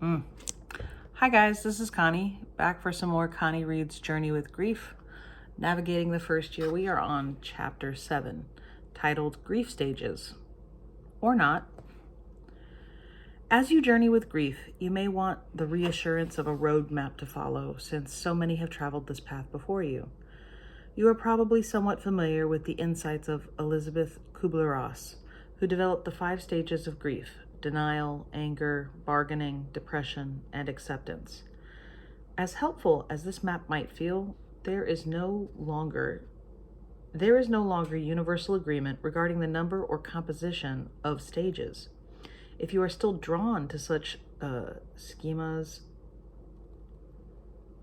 Mm. Hi guys, this is Connie, back for some more Connie Reads Journey with Grief. Navigating the first year, we are on chapter 7, titled Grief Stages. Or not. As you journey with grief, you may want the reassurance of a roadmap to follow, since so many have traveled this path before you. You are probably somewhat familiar with the insights of Elizabeth Kubler-Ross, who developed the 5 stages of grief: denial, anger, bargaining, depression, and acceptance. As helpful as this map might feel, there is no longer universal agreement regarding the number or composition of stages. If you are still drawn to such schemas,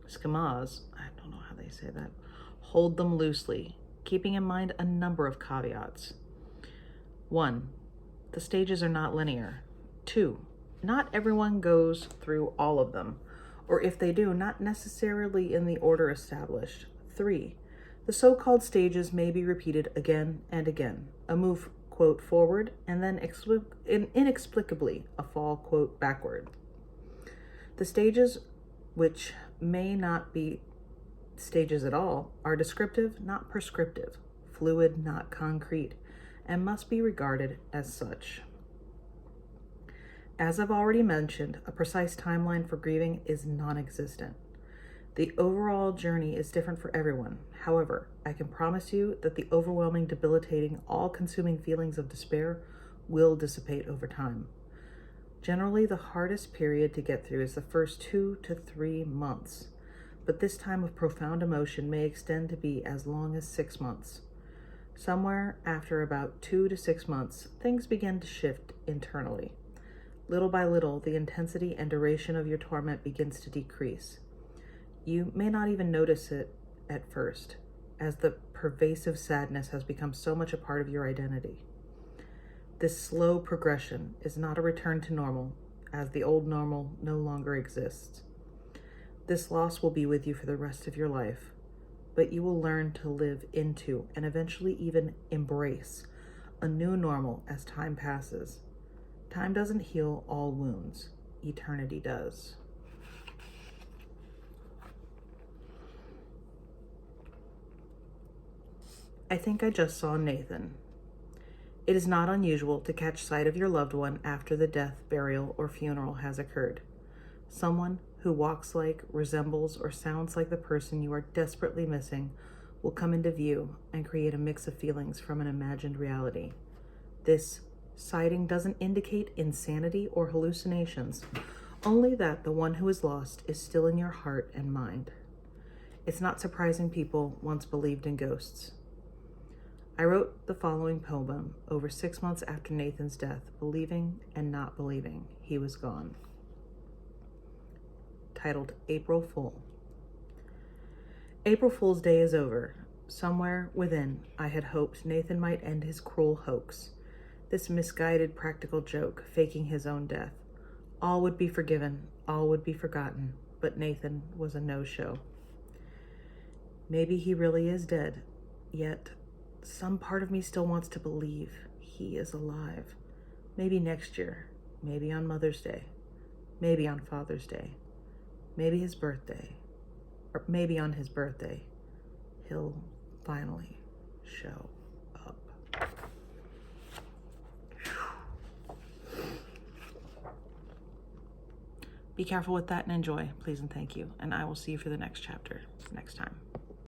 I don't know how they say that, hold them loosely, keeping in mind a number of caveats. 1. The stages are not linear. 2. Not everyone goes through all of them, or if they do, not necessarily in the order established. 3. The so-called stages may be repeated again and again, a move, quote, forward, and then inexplicably a fall, quote, backward. The stages, which may not be stages at all, are descriptive, not prescriptive, fluid, not concrete, and must be regarded as such. As I've already mentioned, a precise timeline for grieving is non-existent. The overall journey is different for everyone. However, I can promise you that the overwhelming, debilitating, all-consuming feelings of despair will dissipate over time. Generally, the hardest period to get through is the first 2 to 3 months, but this time of profound emotion may extend to be as long as 6 months. Somewhere after about 2 to 6 months, things begin to shift internally. Little by little, the intensity and duration of your torment begins to decrease. You may not even notice it at first, as the pervasive sadness has become so much a part of your identity. This slow progression is not a return to normal, as the old normal no longer exists. This loss will be with you for the rest of your life, but you will learn to live into and eventually even embrace a new normal as time passes. Time doesn't heal all wounds. Eternity does. I think I just saw Nathan. It is not unusual to catch sight of your loved one after the death, burial, or funeral has occurred. Someone who walks like, resembles, or sounds like the person you are desperately missing will come into view and create a mix of feelings from an imagined reality. This sighting doesn't indicate insanity or hallucinations, only that the one who is lost is still in your heart and mind. It's not surprising people once believed in ghosts. I wrote the following poem over 6 months after Nathan's death, believing and not believing he was gone. Titled April Fool. April Fool's Day is over. Somewhere within, I had hoped Nathan might end his cruel hoax. This misguided practical joke, faking his own death. All would be forgiven, all would be forgotten, but Nathan was a no-show. Maybe he really is dead, yet some part of me still wants to believe he is alive. Maybe next year, maybe on Mother's Day, maybe on Father's Day, maybe his birthday, or maybe on his birthday, he'll finally show up. Be careful with that and enjoy, please and thank you. And I will see you for the next chapter next time.